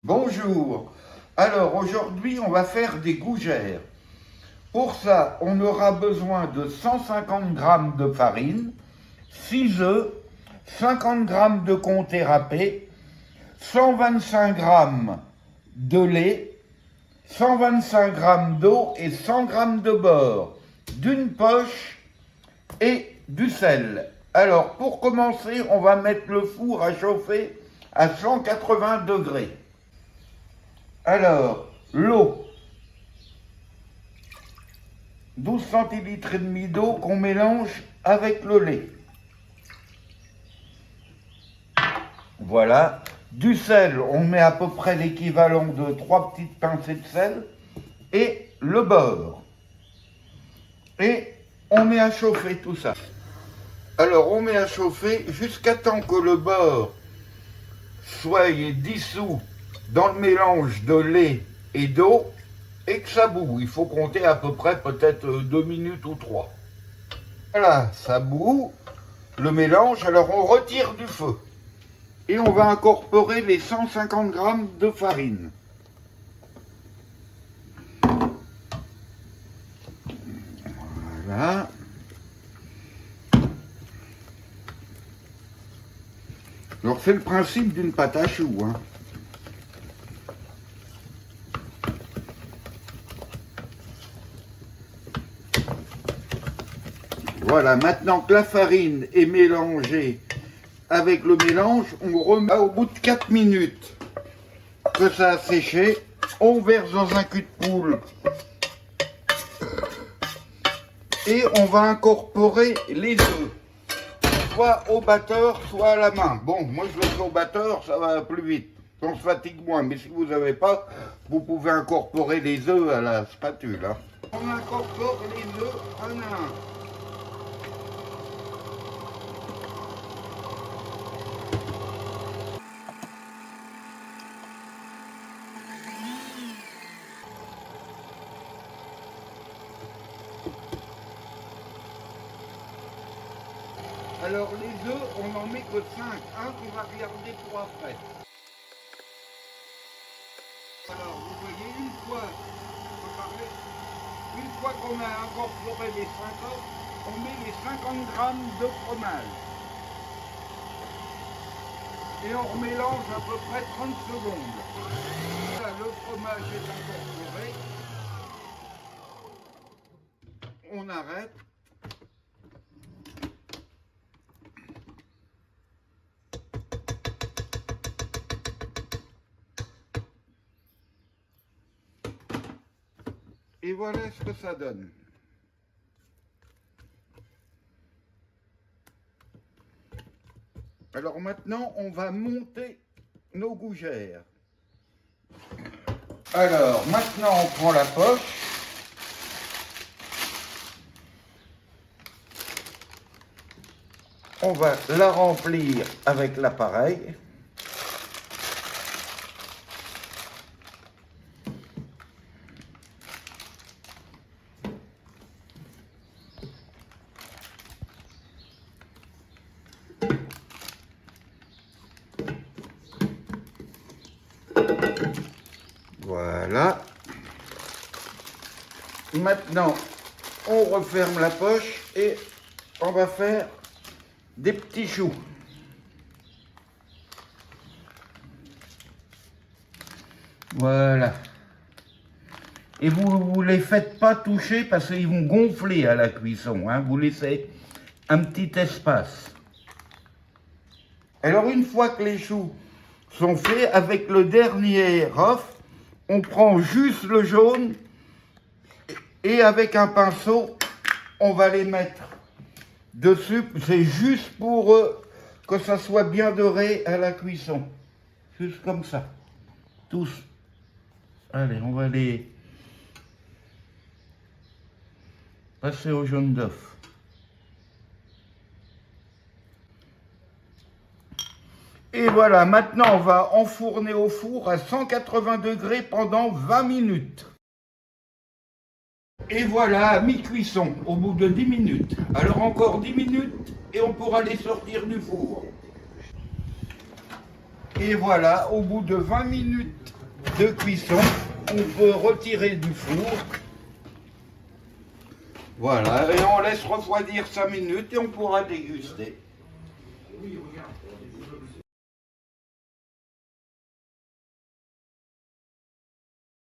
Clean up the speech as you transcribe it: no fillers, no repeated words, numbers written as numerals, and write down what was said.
Bonjour. Alors aujourd'hui on va faire des gougères. Pour ça on aura besoin de 150 g de farine, 6 œufs, 50 g de comté râpé, 125 g de lait, 125 g d'eau et 100 g de beurre, d'une poche et du sel. Alors pour commencer on va mettre le four à chauffer à 180 degrés. Alors, l'eau, 12 centilitres et demi d'eau qu'on mélange avec le lait. Voilà. Du sel, on met à peu près l'équivalent de 3 petites pincées de sel. Et le beurre. Et on met à chauffer tout ça. Alors, on met à chauffer jusqu'à temps que le beurre soit dissous dans le mélange de lait et d'eau et que ça bout. Il faut compter à peu près peut-être 2 minutes ou 3. Voilà, ça bout, le mélange. Alors on retire du feu et on va incorporer les 150 g de farine. Voilà. Alors c'est le principe d'une pâte à choux, hein. Voilà, maintenant que la farine est mélangée avec le mélange, on remet au bout de 4 minutes que ça a séché, on verse dans un cul de poule et on va incorporer les œufs, soit au batteur, soit à la main. Bon, moi je le fais au batteur, ça va plus vite, on se fatigue moins, mais si vous n'avez pas, vous pouvez incorporer les œufs à la spatule, hein. On incorpore les œufs un à un. Alors les œufs, on n'en met que 5, hein, on va regarder pour après. Alors vous voyez, une fois qu'on a incorporé les 5 œufs, on met les 50 g de fromage. Et on remélange à peu près 30 secondes. Là, le fromage est incorporé. On arrête. Et voilà ce que ça donne. Alors maintenant, on va monter nos gougères. Alors maintenant, on prend la poche. On va la remplir avec l'appareil. Voilà. Maintenant, on referme la poche et on va faire des petits choux. Voilà. Et vous les faites pas toucher parce qu'ils vont gonfler à la cuisson, hein. Vous laissez un petit espace. Alors une fois que les choux sont faits, avec le dernier œuf, on prend juste le jaune et avec un pinceau, on va les mettre dessus. C'est juste pour que ça soit bien doré à la cuisson. Juste comme ça. Tous. Allez, on va les passer au jaune d'œuf. Et voilà, maintenant on va enfourner au four à 180 degrés pendant 20 minutes. Et voilà, à mi-cuisson, au bout de 10 minutes. Alors encore 10 minutes et on pourra les sortir du four. Et voilà, au bout de 20 minutes de cuisson. On peut retirer du four. Voilà, et on laisse refroidir 5 minutes et on pourra déguster. Oui, regarde.